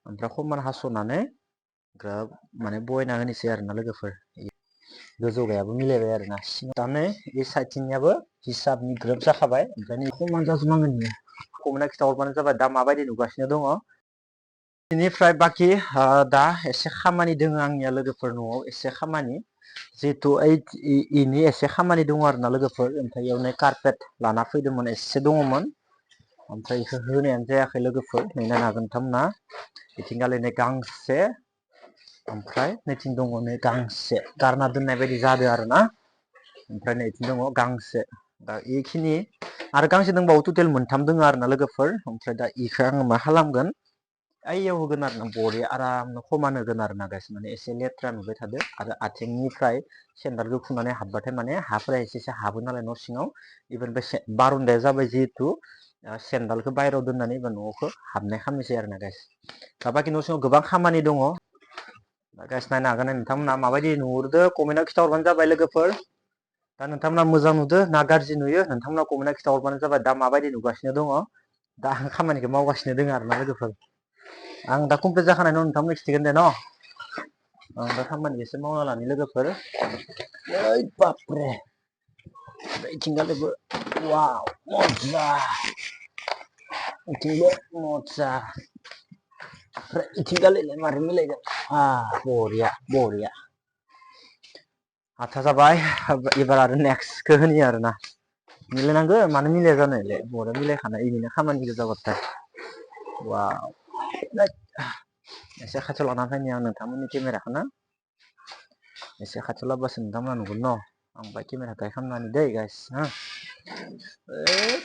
ओमफ्राय समान हास'नानै ग्रोब माने बयना होनोसै आरोना लोगोफोर गोजौगायाबो मिलायबाय आरोना दानो बे साइडथिंनियाबो हिसाबनि ग्रोब जाखाबाय ओमफ्राय नै समान जाजोबनांगोन बियो कमेन्टआव खिथाहरबानो जाबाय दा माबायदि नुगासिनो दङ बेनिफ्राय बाखि दा एसे खामानि दोङो आंनिया लोगोफोर न'आव एसे खामानि जिहेतु इनि एसे खामानि दङ आरोना लोगोफोर ओमफ्राय इयावनो कार्पेट लाना फैदोंमोन एसे दङमोन ओमफ्राय इखौ होनायानो जायाखै लोगोफोर नै नायनो हागोन नोंथांमोना बिथिंगालै नै गांसे ओमफ्राय नैथिं दङ नै गांसे गारना दोननाय बायदि जादों आरोना ओमफ्राय नैथिं दङ गांसे दा इखिनि आरो गांसे दंबावो टटेल मोनथाम दङ आरोना लोगोफोर ओमफ्राय दा इखौ आङो मा खालामगोन आइयाव होगोन आरोना बरिया आरामनो समान होगोन आरोना गाइस माने एसे लेथ्रा नुबाय थादो आरो आथिंनिफ्राय सेन्देलखौ खुनानै हाबबाथाय माने हाफोरा एसे एसे हाबो नालाय न' सिङाव इफोरनिफ्राय बारन्दाया जाबाय जिहेतु सेन्देलखौ बायहेरायाव दोननानै एबा न'खौ हाबनाय खालामनोसै आरोना गाइस दा बाखि न' सिङाव गोबां खामानि दङ गाइस नायनो हागोन नोंथांमोना माबायदि नुहुरदो कमेन्टआव खिथाहरबानो जाबाय लोगोफोर दा नोंथांमोना मोजां नुदो ना गाज्रि नुयो नोंथांमोना कमेन्टआव खिथाहरबानो जाबाय दा माबायदि नुगासिनो दङ दा आं खामानिखौ मावगासिनो दङ आरोना लोगोफोर आं दा कमप्लिट जाखानाय उनाव नोंथांमोननो खिथिगोन दे न आं दा खामानिखौ एसे मावना लानि लोगोफोर ओइ बापरे इथिंगालैबो वाव मजा इथिंबो मजा ओमफ्राय इथिंगालैलाय मारै मिलायगोन बरिया बरिया आथा जाबाय एबार आरो नेक्स्टखौ होनि आरोना मिलायनांगो मानो मिलाया जानो बरिया मिलायखानाय इनिनो खामानि गोजाबाथाय वाव एसे खाथियाव लाना फैनि आं नोंथांमोननि केमेराखौ ना एसे खाथियाव लाबोबासो नोंथांमोना नुगोन न आं बाय केमेरा गाय खालामनानै दै गाइस हा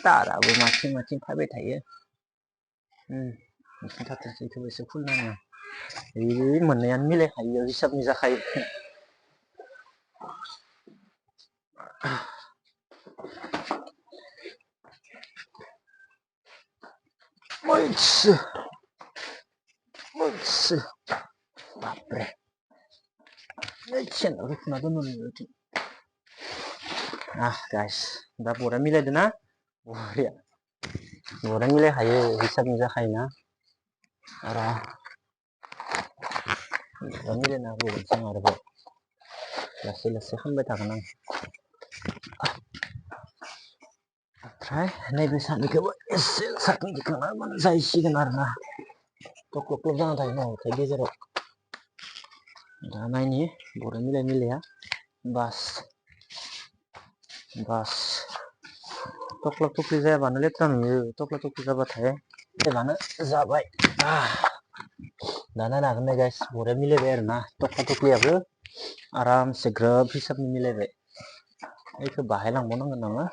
ताराबो माथिं माथिं फैबाय थायो बिथिं थाथोंसै इखौबो एसे खुलिना होनि आं मोननैयानो मिलायखायो हिसाबनि जाखायो बापरे सेन्देलखौ खुना दोननो गाइस दा बरिया मिलायदो ना बरिया बरिया मिलायखायो हिसाबनि जाखायोना आरो मिलायना होबावगोनसो आं आरोबाव लासै लासै खालामबाय थागोन आं ओमफ्राय नैबे सानैखौबो एसे साखोन सिखोन खालामबानो जाहैसिगोन आरोना टक्लब टक्लब जाना थायो न'थाय गेजेराव दा नायनि बरिया मिलाय मिलाया बास टक्लब टक्लि जायाबानो लेथ्रा नुयो टक्लब टक्लि जाबाथाय जेबानो जाबाय दा नायनो हागोन दे गाइस बरिया मिलायबाय आरोना टक्ला टक्लियाबो आरामसे ग्रोब हिसाबनि मिलायबाय बेखौ बाहाय लांबावनांगोन नामा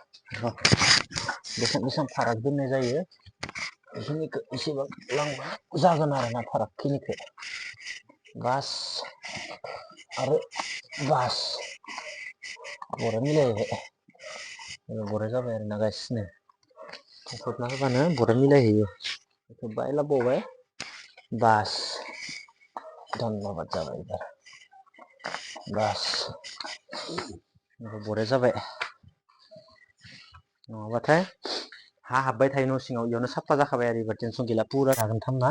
बेसेबां फाराग दोननाय जायो बेखिनिखौ एसेबां लांबा जागोन आरोना फारागखिनिखौ बास आरो बास बरिया मिलायबाय बरिया जाबाय आरोना गाइसनो थख्रबना होबानो बरिया मिलायहैयो बेखौ बाहाय लाबोबावबाय बास धन्यबाद जाबाय एबार बास बरिया जाबाय नङाबाथाय हा हाबबाय थायो न' सिङाव इयावनो साफा जाखाबाय आरो एबार टेनसन गैला पुरा थागोन थामना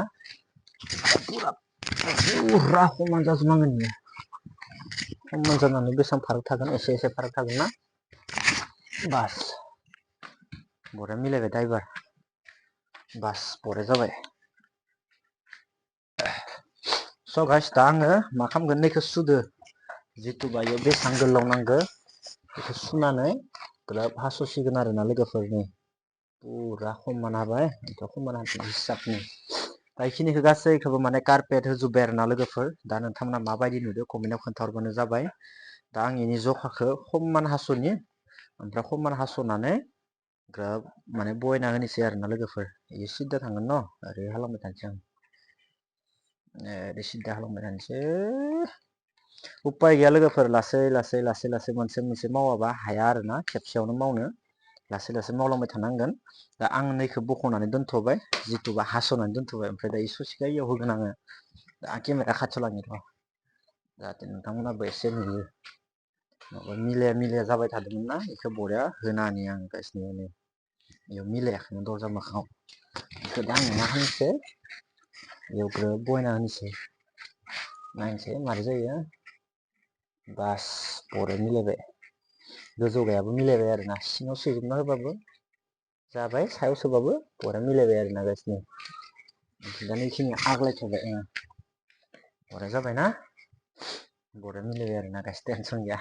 पुरा समान जाजोबनांगोन बियो समान जानानै बेसेबां फाराग थागोन एसे एसे फाराग थागोन ना बास बरिया मिलायबाय दा एबार बास बरिया जाबाय स' गाइस दा आङो मा खालामगोन नैखौ सुदो जिथु बायो बेसेबां गोलाव नांगौ बेखौ सुनानै ग्रोब हास'सिगोन आरोना लोगोफोरनि पुरा समान हाबाय ओमफ्राय समान हिसाबनि दा बेखिनिखौ गासैखौबो माने कार्पेट होजोब्बाय आरोना लोगोफोर दा नोंथांमोना माबायदि नुदों कमेन्टआव खोन्थाहरबानो जाबाय दा आं इनि जखाखौ समान हास'नि ओमफ्राय समान हास'नानै ग्रोब माने बयना होनोसै आरोना लोगोफोर इयो सिद्दा थांगोन न ओरै खालामबाय थानोसै आं ओरै सिद्दा खालामबाय थानोसै उपाय गैया लोगोफोर लासै लासै लासै लासै मोनसे मोनसे मावाबा हाया आरोना खेबसेयावनो मावनो लासै लासै मावलांबाय थानांगोन दा आं नैखौ बख'नानै दोनथ'बाय जिथुबा हास'नानै दोनथ'बाय ओमफ्राय दा ससेखौ इयाव होगोन आङो दा आं केमेरा खाथियाव लांनि र' जाहाथे नोंथांमोनाबो एसे नुयो माबा मिलाया मिलाया जाबाय थादोंमोन ना बेखौ बरिया होनानि आं गाइसनियावनो बेयाव मिलायाखैमोन दरजा मोखाङाव बेखौ दा आं मा होनसै बेयाव ग्रोब बहायना होनोसै नायनोसै मारै जायो बास बरिया मिलायबाय गोजौगायाबो मिलायबाय आरोना सिङाव सोजोबना होबाबो जाबाय सायाव सोबाबो बरिया मिलायबाय आरोना गाइस नै दा नैखिनि आग्लायथ'बाय बरिया जाबायना बरिया मिलायबाय आरोना गाइस टेनसन गैया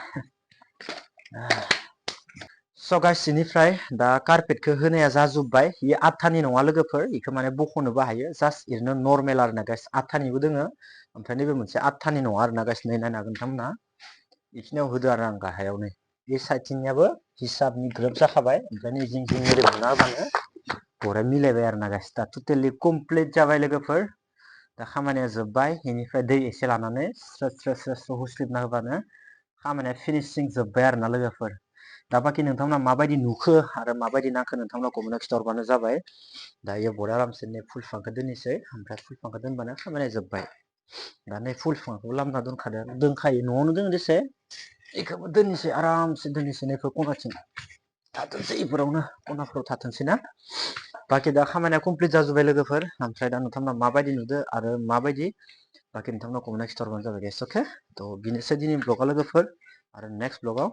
स' गाइस इनिफ्राय दा कार्पेटखौ होनाया जाजोब्बाय इयो आथानि नङा लोगोफोर इखौ माने बख'नोबो हायो जास्ट ओरैनो नर्मेल आरोना गाइस आथानिबो दोङो ओमफ्राय नैबे मोनसे आथानि नङा आरोना गाइस नै नायनो हागोन नोंथांमोना इखिनियाव होदो आरो आं गाहायाव नै बे साइडथिंनियाबो हिसाबनि ग्रोब जाखाबाय ओमफ्राय नै जिं जिं ओरै बुना होबानो बरिया मिलायबाय आरोना गाइस दा टटेलि कमप्लिट जाबाय लोगोफोर दा खामानिया जोब्बाय इनिफ्राय दै एसे लानानै स्रो स्रो हुस्लिबना होबानो खामानिया फिनिशिं जोब्बाय आरोना लोगोफोर दा बाखि नोंथांमोना माबायदि नुखो आरो माबायदि नांखो नोंथांमोना कमेन्टआव खिथाहरबानो जाबाय दायो बरिया आरामसे नै फुल बिफांखौ दोननोसै ओमफ्राय फुल बिफांखौ दोनबानो खामानिया जोब्बाय दा नै फुल बिफांखौ लामना दोनखायो न'आवनो दोङो देसे इखौबो दोननोसै आरामसे दोननोसै नैफोर खनाथिं थाथोंसै इफोरावनो खनाफोराव थाथोंसै ना बाखि दा खामानिया कमप्लिट जाजोब्बाय लोगोफोर ओमफ्राय दा नोंथांमोना माबायदि नुदो आरो माबायदि बाखि नोंथांमोना कमेन्टआव खिथाहरबानो जाबाय गाइस अके थ' बेनोसै दिनैनि ब्लगआ लोगोफोर आरो नेक्स्ट ब्लगआव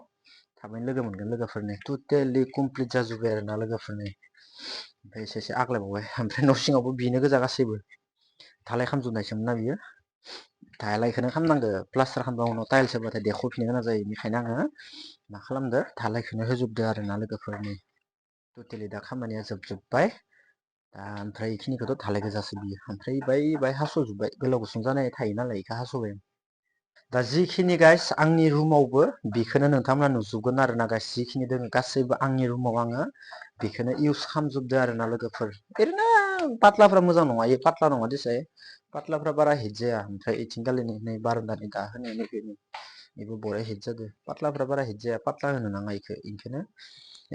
थाबैनो लोगो मोनगोन लोगोफोरनि टटेलि कमप्लिट जाजोब्बाय आरोना लोगोफोरनि ओमफ्राय एसे एसे आग्लायबावबाय ओमफ्राय न' सिङावबो बेनो गोजा गासैबो धालाय खालामजोबनायसोमोन ना बियो धालायखौनो खालामनांगो प्लास्टार खालामबा उनाव टाइल्स होबाथाय देख'फिननो गोनां जायो बेनिखायनो आङो मा खालामदो धालायखौनो होजोबदो आरोना लोगोफोरनि टटेलि दा खामानिया जोबजोब्बाय दा ओमफ्राय इखिनिखौथ' धालाय गोजासो बियो ओमफ्राय बाय हास'जोब्बाय गोलाव गुसुं जानाय थायो नालाय इखौ हास'बाय दा जिखिनि गाइस आंनि रुमावबो बेखौनो नोंथांमोना नुजोबगोन आरोना गाइस जिखिनि दोङो गासैबो आंनि रुमाव आङो बेखौनो इउस खालामजोबदो आरोना लोगोफोर ओरैनो पात्लाफ्रा मोजां नङा इयो पात्ला नङा देसाय पात्लाफ्रा बारा हिट जाया ओमफ्राय इथिंगालिनि नै बारान्दानि दा होनाय नैबेनि बेबो बरिया हिट जादो पात्लाफ्रा बारा हिट जाया पात्ला होनो नाङा इखो इखौनो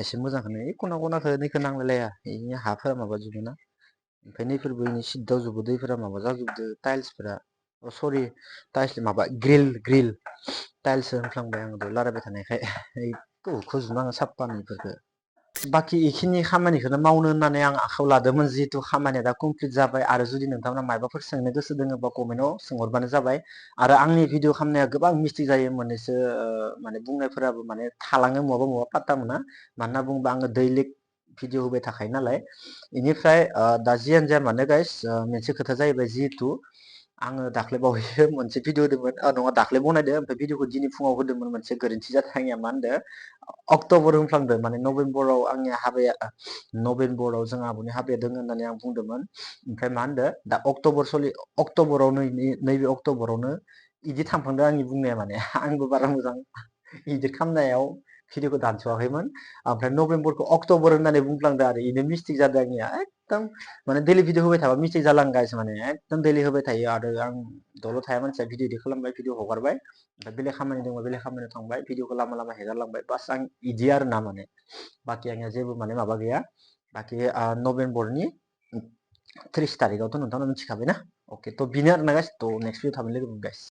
एसे मोजांखौनो ओइ खना खनाखौ नैखौ नांलायलाया इनि हाफोरा माबाजोबो ना ओमफ्राय नैफोरबो इनि सिद्दावजोबो दैफोरा माबा जाजोबदो टाइल्सफोरा सरि टाइल्स माबा ग्रिल टाइल्ससो होनफ्लांबाय आं दहाय रायलायबाय थानायखाय ओइखौ हुख'जोबनो आङो साफ्फानो इफोरखौ बाखि इखिनि खामानिखौनो मावनो होननानै आं आखायाव लादोंमोन जिहेतु खामानिया दा कमप्लिट जाबाय आरो जुदि नोंथांमोना मायबाफोर सोंनो गोसो दोङोबा कमेन्टआव सोंहरबानो जाबाय आरो आंनि भिडिअ खालामनाया गोबां मिस्टेक जायो मोननैसो माने बुंनायफोराबो माने थालाङो बहाबा पात्ता मोना मानो होनना बुङोबा आङो दैलिक भिडिअ होबाय थाखायो नालाय इनिफ्राय दा जियानो जाया मानो गाइस मोनसे खोथा जाहैबाय जिहेतु आङो दाख्लै बावैसो मोनसे भिडिअ होदोंमोन नङा दाख्लै बनायदों ओमफ्राय भिडिअखौ दिनै फुङाव होदोंमोन मोनसे गोरोन्थि जादों आंनिया मा होनदों अक्ट'बर होनफ्लांदों माने नभेम्बराव आंनि हाबाया नभेम्बराव जोंहा आब'नि हाबाया दोङो होननानै आं बुंदोंमोन ओमफ्राय मा होनदों दा अक्ट'बराव नैबे अक्ट'बरावनो इदि थांफ्लांदों आंनि बुंनाया माने आंबो बारा मोजां इदिट खालामनायाव भिडिअखौ दानस'वाखैमोन ओमफ्राय नभेम्बरखौ अक्ट'बर होननानै बुंफ्लांदों आरो इनो मिस्टेक जादों आंनिया एकदम माने दैलि भिडिअ होबाय थाबा मिस्टेक जालांगासिनो माने एकदम दैलि होबाय थायो आरो आं दल' थाया मानसिया भिडिअ इदिट खालामबाय भिडिअ हगारबाय ओमफ्राय बेलेग खामानि दंबा बेलेग खामानियाव थांबाय भिडिअखौ लामा लामा हेगारलांबाय बास आं इदि आरो ना माने बाखि आंनिया जेबो माने माबा गैया बाखि नभेम्बरनि 30 तारिखआवथ' नोंथांमोना मिथिखाबायना अके थ' बेनो आरोना गाइस थ' नेक्स्ट भिडिअ थाबैनो लोगो मोनगोन गाइस